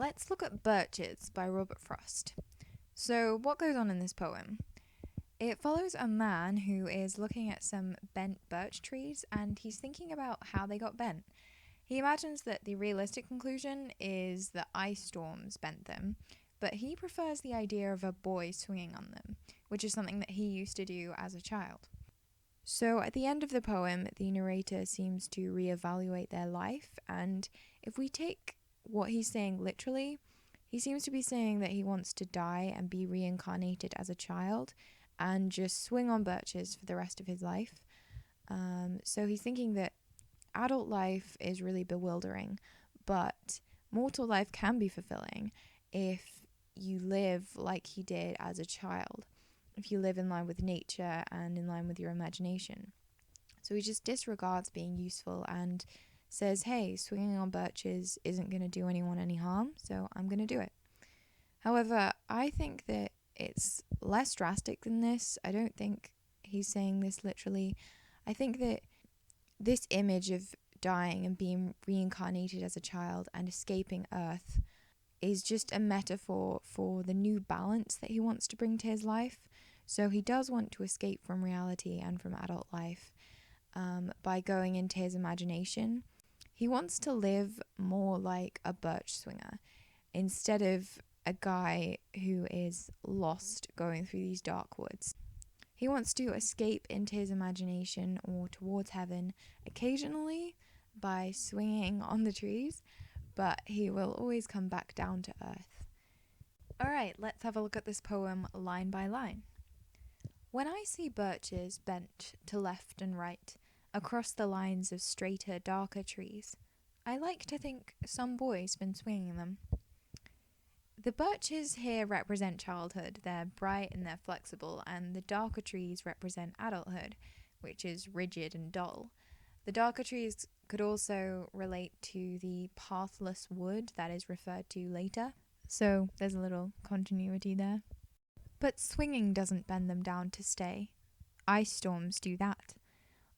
let's look at Birches by Robert Frost. So, what goes on in this poem? It follows a man who is looking at some bent birch trees and he's thinking about how they got bent. He imagines that the realistic conclusion is that ice storms bent them, but he prefers the idea of a boy swinging on them, which is something that he used to do as a child. So at the end of the poem, the narrator seems to reevaluate their life, and if we take what he's saying literally, he seems to be saying that he wants to die and be reincarnated as a child and just swing on birches for the rest of his life. So he's thinking that adult life is really bewildering, but mortal life can be fulfilling if you live like he did as a child, if you live in line with nature and in line with your imagination. So he just disregards being useful and says, hey, swinging on birches isn't going to do anyone any harm, so I'm going to do it. However, I think that it's less drastic than this. I don't think he's saying this literally. I think that this image of dying and being reincarnated as a child and escaping Earth is just a metaphor for the new balance that he wants to bring to his life. So he does want to escape from reality and from adult life by going into his imagination. He wants to live more like a birch swinger instead of a guy who is lost going through these dark woods. He wants to escape into his imagination or towards heaven occasionally by swinging on the trees, but he will always come back down to earth. Alright, let's have a look at this poem line by line. When I see birches bent to left and right across the lines of straighter, darker trees, I like to think some boy's been swinging them. The birches here represent childhood. They're bright and they're flexible, and the darker trees represent adulthood, which is rigid and dull. The darker trees could also relate to the pathless wood that is referred to later, so there's a little continuity there. But swinging doesn't bend them down to stay. Ice storms do that.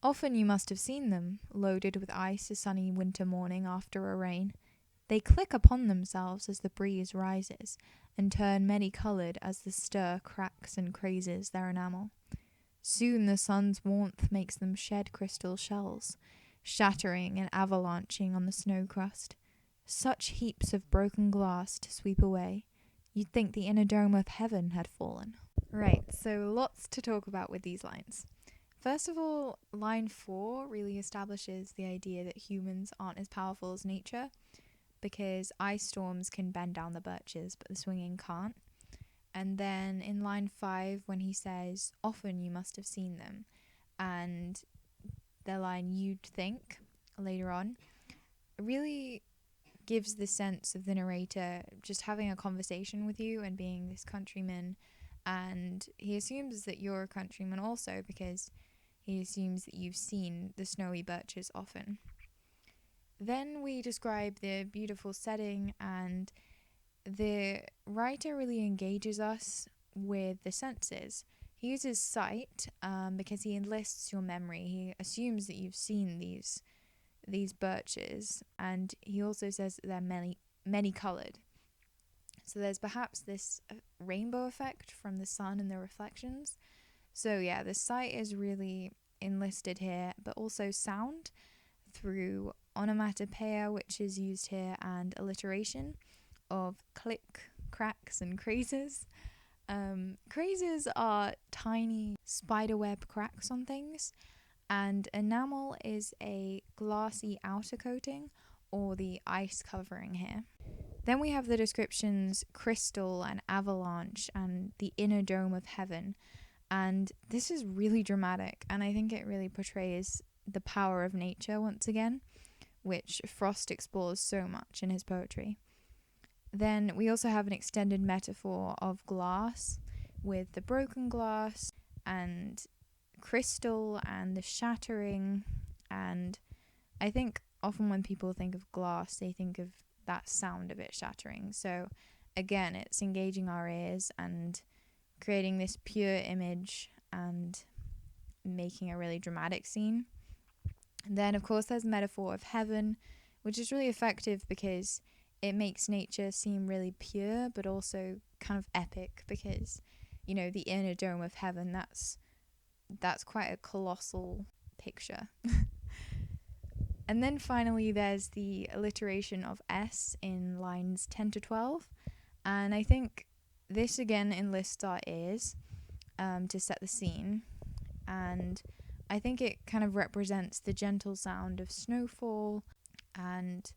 Often you must have seen them, loaded with ice a sunny winter morning after a rain. They click upon themselves as the breeze rises, and turn many-coloured as the stir cracks and crazes their enamel. Soon the sun's warmth makes them shed crystal shells, shattering and avalanching on the snow crust. Such heaps of broken glass to sweep away. You'd think the inner dome of heaven had fallen. Right, so lots to talk about with these lines. First of all, line 4 really establishes the idea that humans aren't as powerful as nature, because ice storms can bend down the birches, but the swinging can't. And then in line 5, when he says, often you must have seen them, and the line you'd think later on, really gives the sense of the narrator just having a conversation with you and being this countryman, and he assumes that you're a countryman also because he assumes that you've seen the snowy birches often. Then we describe the beautiful setting, and the writer really engages us with the senses. He uses sight because he enlists your memory. He assumes that you've seen these birches, and he also says that they're many coloured. So there's perhaps this rainbow effect from the sun and the reflections. So yeah, the sight is really enlisted here, but also sound through onomatopoeia, which is used here, and alliteration of click, cracks, and crazes. Crazes are tiny spiderweb cracks on things, and enamel is a glassy outer coating, or the ice covering here. Then we have the descriptions crystal and avalanche and the inner dome of heaven, and this is really dramatic, and I think it really portrays the power of nature once again, which Frost explores so much in his poetry. Then we also have an extended metaphor of glass with the broken glass and crystal and the shattering, and I think often when people think of glass they think of that sound of it shattering. So again, it's engaging our ears and creating this pure image and making a really dramatic scene. And then of course there's the metaphor of heaven, which is really effective because it makes nature seem really pure, but also kind of epic because, the inner dome of heaven, that's quite a colossal picture. And then finally, there's the alliteration of S in lines 10 to 12. And I think this again enlists our ears to set the scene. And I think it kind of represents the gentle sound of snowfall and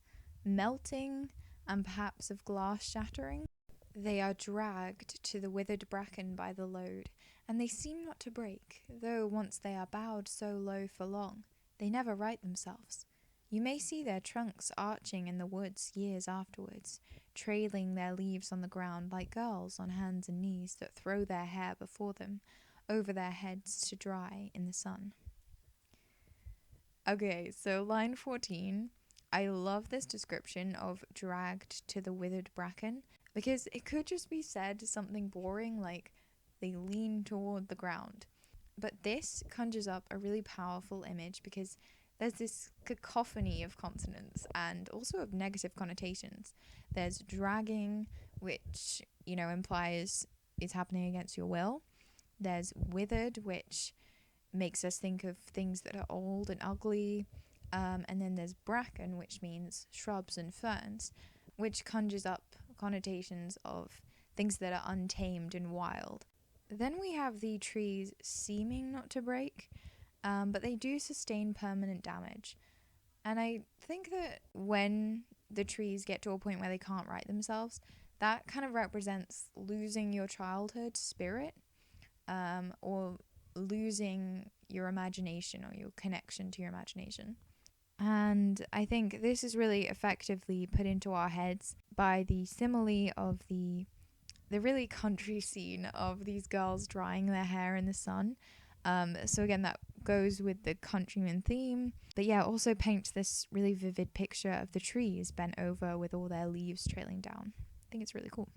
melting and perhaps of glass shattering. They are dragged to the withered bracken by the load, and they seem not to break, though once they are bowed so low for long, they never right themselves. You may see their trunks arching in the woods years afterwards, trailing their leaves on the ground like girls on hands and knees that throw their hair before them, over their heads to dry in the sun. Okay, so line 14. I love this description of dragged to the withered bracken because it could just be said something boring like they lean toward the ground. But this conjures up a really powerful image because there's this cacophony of consonants and also of negative connotations. There's dragging, which, implies is happening against your will. There's withered, which makes us think of things that are old and ugly. And then there's bracken, which means shrubs and ferns, which conjures up connotations of things that are untamed and wild. Then we have the trees seeming not to break, but they do sustain permanent damage. And I think that when the trees get to a point where they can't right themselves, that kind of represents losing your childhood spirit, or losing your imagination or your connection to your imagination. And I think this is really effectively put into our heads by the simile of the really country scene of these girls drying their hair in the sun. So again, that goes with the countryman theme. But yeah, it also paints this really vivid picture of the trees bent over with all their leaves trailing down. I think it's really cool.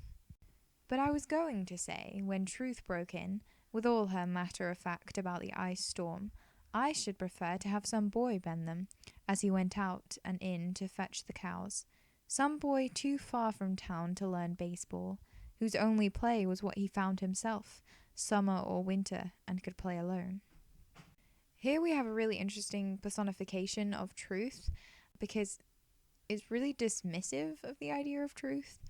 But I was going to say, when Truth broke in, with all her matter of fact about the ice storm, I should prefer to have some boy bend them, as he went out and in to fetch the cows. Some boy too far from town to learn baseball, whose only play was what he found himself, summer or winter, and could play alone. Here we have a really interesting personification of truth, because it's really dismissive of the idea of truth,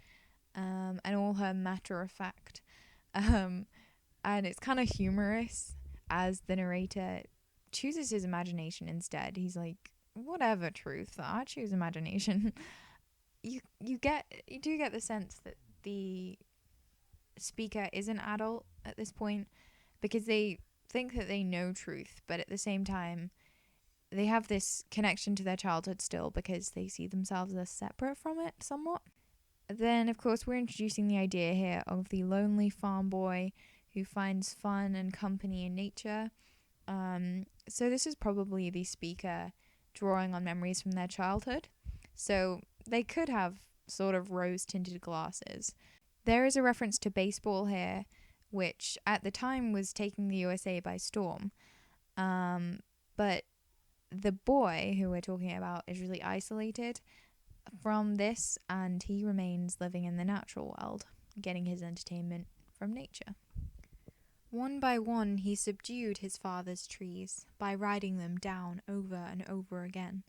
and all her matter of fact. And it's kind of humorous as the narrator chooses his imagination instead. He's like, whatever truth, I choose imagination. You do get the sense that the speaker is an adult at this point because they think that they know truth, but at the same time they have this connection to their childhood still because they see themselves as separate from it somewhat. Then of course we're introducing the idea here of the lonely farm boy who finds fun and company in nature. So this is probably the speaker drawing on memories from their childhood. So they could have sort of rose-tinted glasses. There is a reference to baseball here, which at the time was taking the USA by storm. But the boy who we're talking about is really isolated from this, and he remains living in the natural world, getting his entertainment from nature. One by one he subdued his father's trees by riding them down over and over again,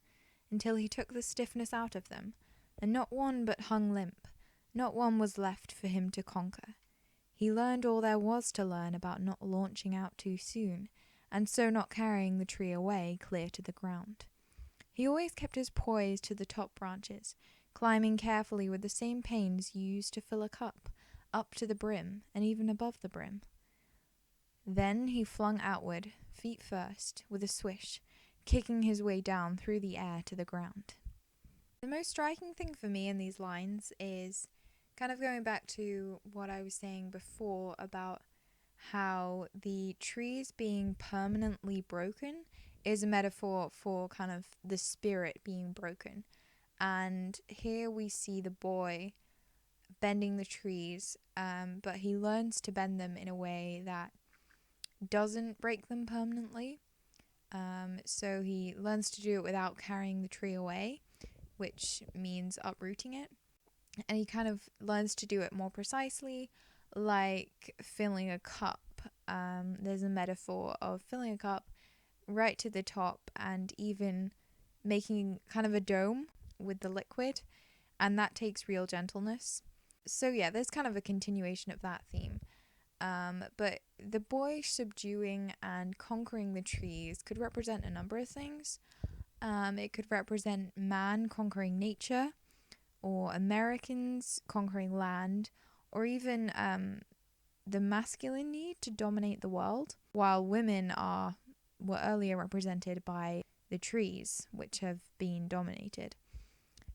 until he took the stiffness out of them, and not one but hung limp, not one was left for him to conquer. He learned all there was to learn about not launching out too soon, and so not carrying the tree away clear to the ground. He always kept his poise to the top branches, climbing carefully with the same pains used to fill a cup, up to the brim and even above the brim. Then he flung outward, feet first, with a swish, kicking his way down through the air to the ground. The most striking thing for me in these lines is kind of going back to what I was saying before about how the trees being permanently broken is a metaphor for kind of the spirit being broken. And here we see the boy bending the trees, but he learns to bend them in a way that doesn't break them permanently. So he learns to do it without carrying the tree away, which means uprooting it. and he kind of learns to do it more precisely, like filling a cup. There's a metaphor of filling a cup right to the top and even making kind of a dome with the liquid, and that takes real gentleness. So yeah, there's kind of a continuation of that theme. But the boy subduing and conquering the trees could represent a number of things. It could represent man conquering nature, or Americans conquering land, or even the masculine need to dominate the world, while women were earlier represented by the trees, which have been dominated.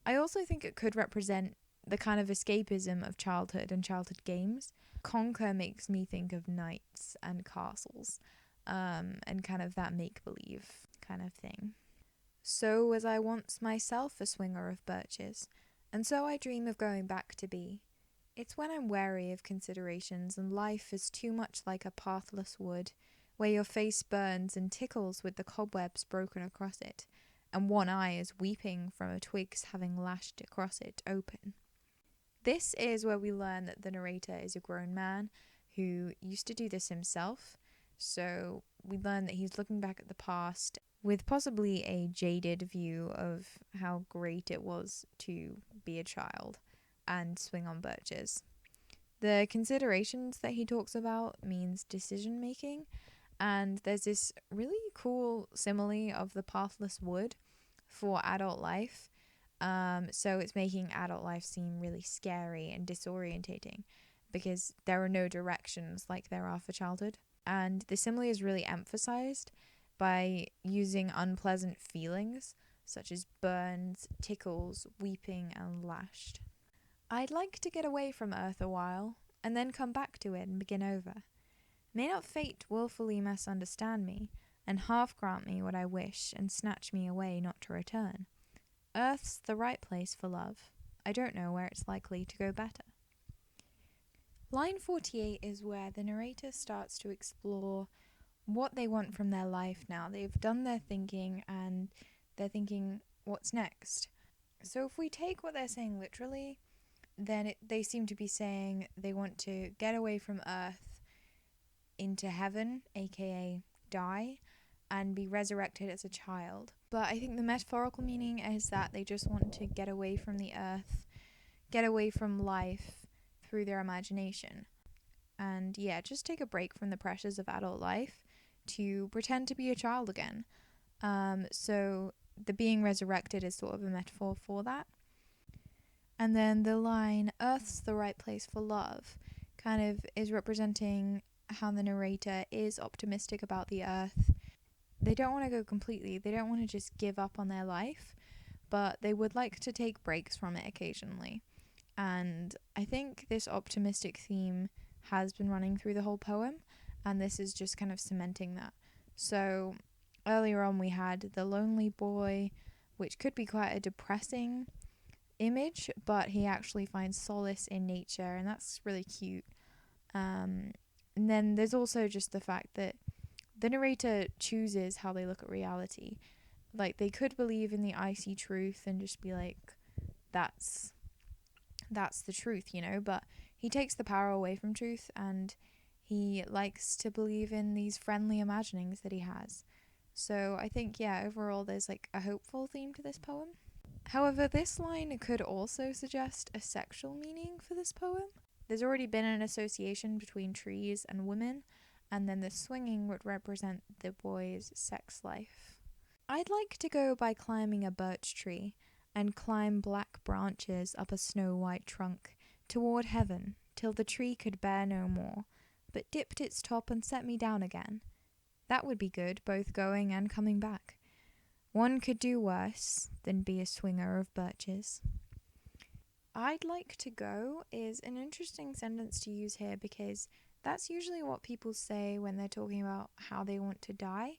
I also think it could represent the kind of escapism of childhood and childhood games. Conquer makes me think of knights and castles, and kind of that make-believe kind of thing. So was I once myself a swinger of birches, and so I dream of going back to be. It's when I'm wary of considerations and life is too much like a pathless wood, where your face burns and tickles with the cobwebs broken across it, and one eye is weeping from a twig's having lashed across it open. This is where we learn that the narrator is a grown man who used to do this himself. So we learn that he's looking back at the past with possibly a jaded view of how great it was to be a child and swing on birches. The considerations that he talks about means decision making, and there's this really cool simile of the pathless wood for adult life. So it's making adult life seem really scary and disorientating because there are no directions like there are for childhood. And the simile is really emphasized by using unpleasant feelings such as burns, tickles, weeping, and lashed. I'd like to get away from Earth a while, and then come back to it and begin over. May not fate wilfully misunderstand me, and half grant me what I wish, and snatch me away not to return. Earth's the right place for love. I don't know where it's likely to go better. Line 48 is where the narrator starts to explore what they want from their life now. They've done their thinking, and they're thinking, what's next? So if we take what they're saying literally, then they seem to be saying they want to get away from Earth into heaven, aka die, and be resurrected as a child. But I think the metaphorical meaning is that they just want to get away from the earth, get away from life through their imagination. And yeah, just take a break from the pressures of adult life to pretend to be a child again. So the being resurrected is sort of a metaphor for that. And then the line, Earth's the right place for love, kind of is representing how the narrator is optimistic about the earth. They don't want to go completely, they don't want to just give up on their life, but they would like to take breaks from it occasionally. And I think this optimistic theme has been running through the whole poem, and this is just kind of cementing that. So earlier on we had the lonely boy, which could be quite a depressing image, but he actually finds solace in nature, and that's really cute. And then there's also just the fact that the narrator chooses how they look at reality. Like, they could believe in the icy truth and just be like, that's the truth, you know, but he takes the power away from truth, and he likes to believe in these friendly imaginings that he has. So I think, yeah, overall there's like a hopeful theme to this poem. However, this line could also suggest a sexual meaning for this poem. There's already been an association between trees and women, and then the swinging would represent the boy's sex life. I'd like to go by climbing a birch tree and climb black branches up a snow-white trunk toward heaven till the tree could bear no more, but dipped its top and set me down again. That would be good, both going and coming back. One could do worse than be a swinger of birches. I'd like to go is an interesting sentence to use here because that's usually what people say when they're talking about how they want to die.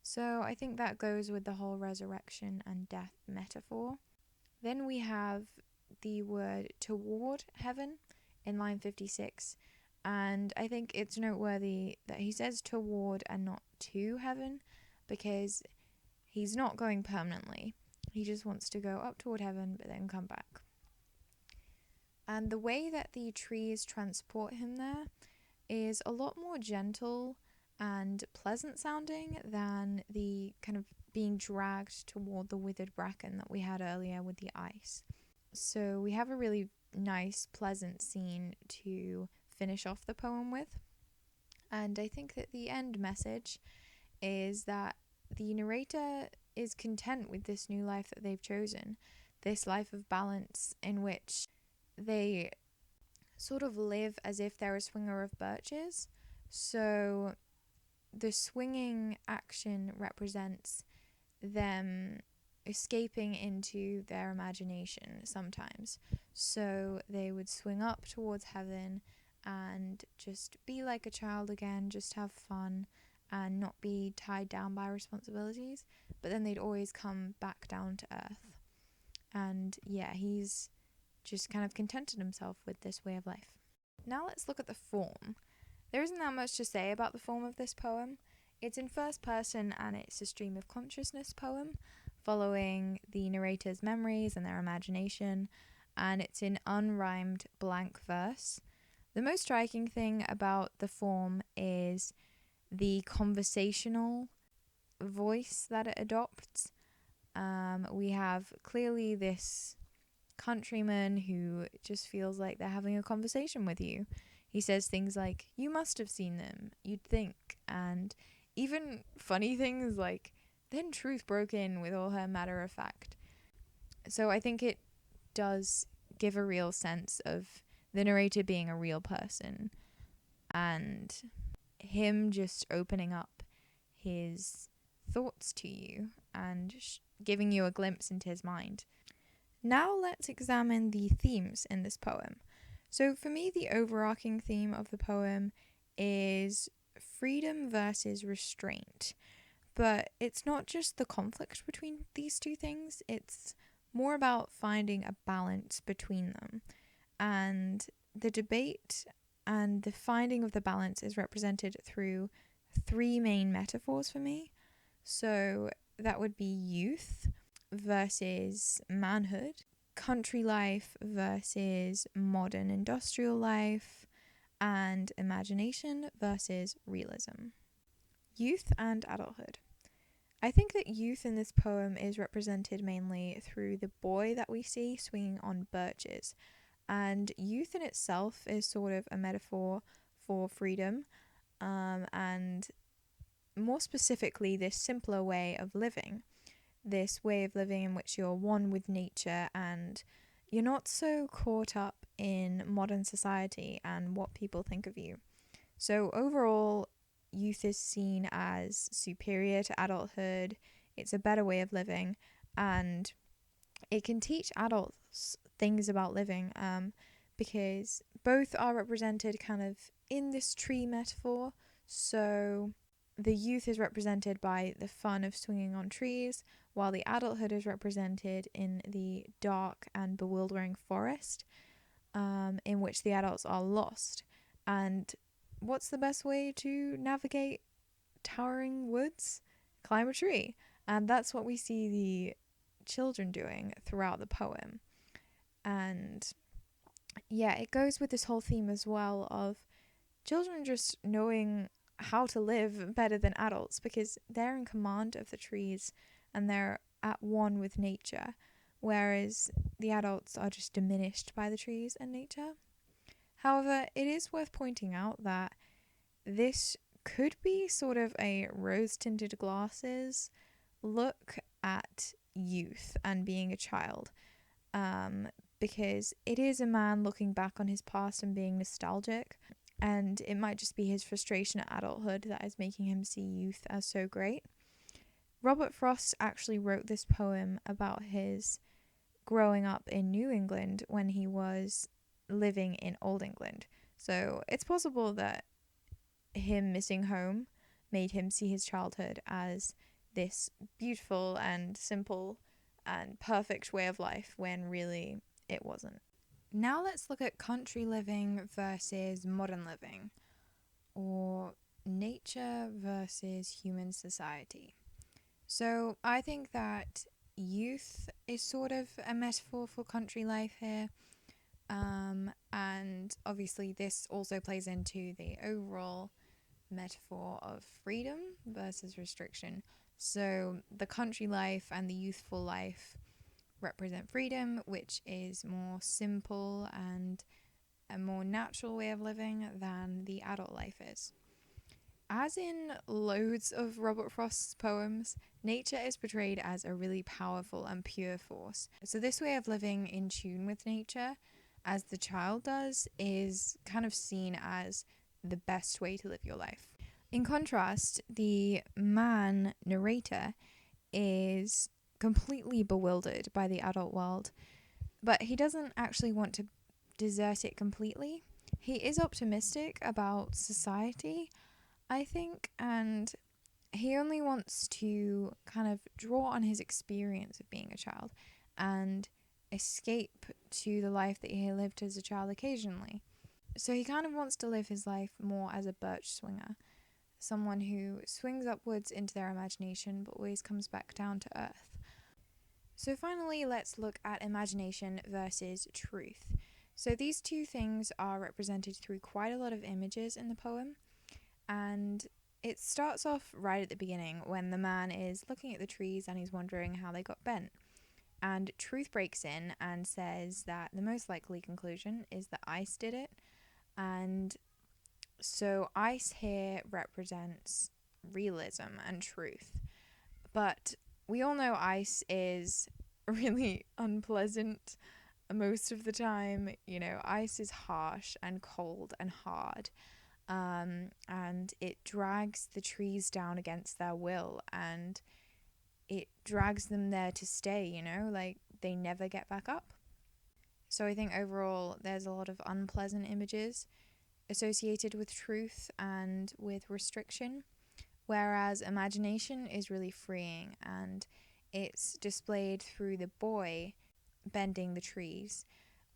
So I think that goes with the whole resurrection and death metaphor. Then we have the word toward heaven in line 56. And I think it's noteworthy that he says toward and not to heaven, because he's not going permanently. He just wants to go up toward heaven but then come back. And the way that the trees transport him there is a lot more gentle and pleasant sounding than the kind of being dragged toward the withered bracken that we had earlier with the ice. So we have a really nice, pleasant scene to finish off the poem with. And I think that the end message is that the narrator is content with this new life that they've chosen, this life of balance in which they sort of live as if they're a swinger of birches. So the swinging action represents them escaping into their imagination sometimes. So they would swing up towards heaven and just be like a child again, just have fun and not be tied down by responsibilities. But then they'd always come back down to earth. And yeah, he's just kind of contented himself with this way of life. Now let's look at the form. There isn't that much to say about the form of this poem. It's in first person and it's a stream of consciousness poem, following the narrator's memories and their imagination, and it's in unrhymed blank verse. The most striking thing about the form is the conversational voice that it adopts. We have clearly this countryman who just feels like they're having a conversation with you. He says things like, "You must have seen them, you'd think," and even funny things like, "Then truth broke in with all her matter of fact." So I think it does give a real sense of the narrator being a real person and him just opening up his thoughts to you and giving you a glimpse into his mind. Now let's examine the themes in this poem. So for me, the overarching theme of the poem is freedom versus restraint. But it's not just the conflict between these two things, it's more about finding a balance between them. And the debate and the finding of the balance is represented through three main metaphors for me. So that would be youth versus manhood, country life versus modern industrial life, and imagination versus realism. Youth and adulthood. I think that youth in this poem is represented mainly through the boy that we see swinging on birches. And youth in itself is sort of a metaphor for freedom, and more specifically, this simpler way of living. This way of living in which you're one with nature and you're not so caught up in modern society and what people think of you. So overall, youth is seen as superior to adulthood. It's a better way of living, and it can teach adults things about living, because both are represented kind of in this tree metaphor. So the youth is represented by the fun of swinging on trees, while the adulthood is represented in the dark and bewildering forest, in which the adults are lost. And what's the best way to navigate towering woods? Climb a tree. And that's what we see the children doing throughout the poem. And yeah, it goes with this whole theme as well of children just knowing how to live better than adults because they're in command of the trees and they're at one with nature, whereas the adults are just diminished by the trees and nature. However, it is worth pointing out that this could be sort of a rose-tinted glasses look at youth and being a child, because it is a man looking back on his past and being nostalgic, and it might just be his frustration at adulthood that is making him see youth as so great. Robert Frost actually wrote this poem about his growing up in New England when he was living in Old England. So it's possible that him missing home made him see his childhood as this beautiful and simple and perfect way of life when really it wasn't. Now let's look at country living versus modern living, or nature versus human society. So I think that youth is sort of a metaphor for country life here. And obviously, this also plays into the overall metaphor of freedom versus restriction. So, the country life and the youthful life represent freedom, which is more simple and a more natural way of living than the adult life is. As in loads of Robert Frost's poems, nature is portrayed as a really powerful and pure force. So, this way of living in tune with nature, as the child does, is kind of seen as the best way to live your life. In contrast, the man narrator is completely bewildered by the adult world, but he doesn't actually want to desert it completely. He is optimistic about society, I think, and he only wants to kind of draw on his experience of being a child and escape to the life that he lived as a child occasionally. So he kind of wants to live his life more as a birch swinger, someone who swings upwards into their imagination but always comes back down to earth. So finally, let's look at imagination versus truth. So these two things are represented through quite a lot of images in the poem, and it starts off right at the beginning when the man is looking at the trees and he's wondering how they got bent. And truth breaks in and says that the most likely conclusion is that ice did it. And so ice here represents realism and truth. But we all know ice is really unpleasant most of the time. You know, ice is harsh and cold and hard. And it drags the trees down against their will, and it drags them there to stay, you know, like they never get back up. So I think overall there's a lot of unpleasant images associated with truth and with restriction, whereas imagination is really freeing and it's displayed through the boy bending the trees,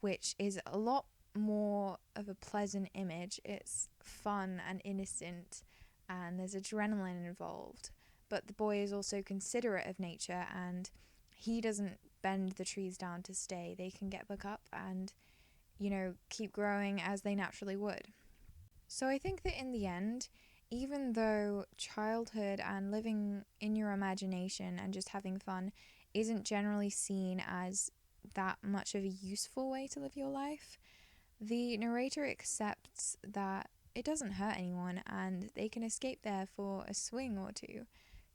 which is a lot more of a pleasant image. It's fun and innocent and there's adrenaline involved, but the boy is also considerate of nature and he doesn't bend the trees down to stay. They can get back up and, you know, keep growing as they naturally would. So I think that in the end, even though childhood and living in your imagination and just having fun isn't generally seen as that much of a useful way to live your life, the narrator accepts that it doesn't hurt anyone and they can escape there for a swing or two.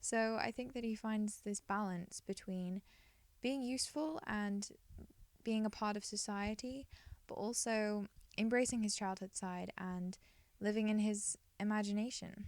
So I think that he finds this balance between being useful and being a part of society, but also embracing his childhood side and living in his imagination.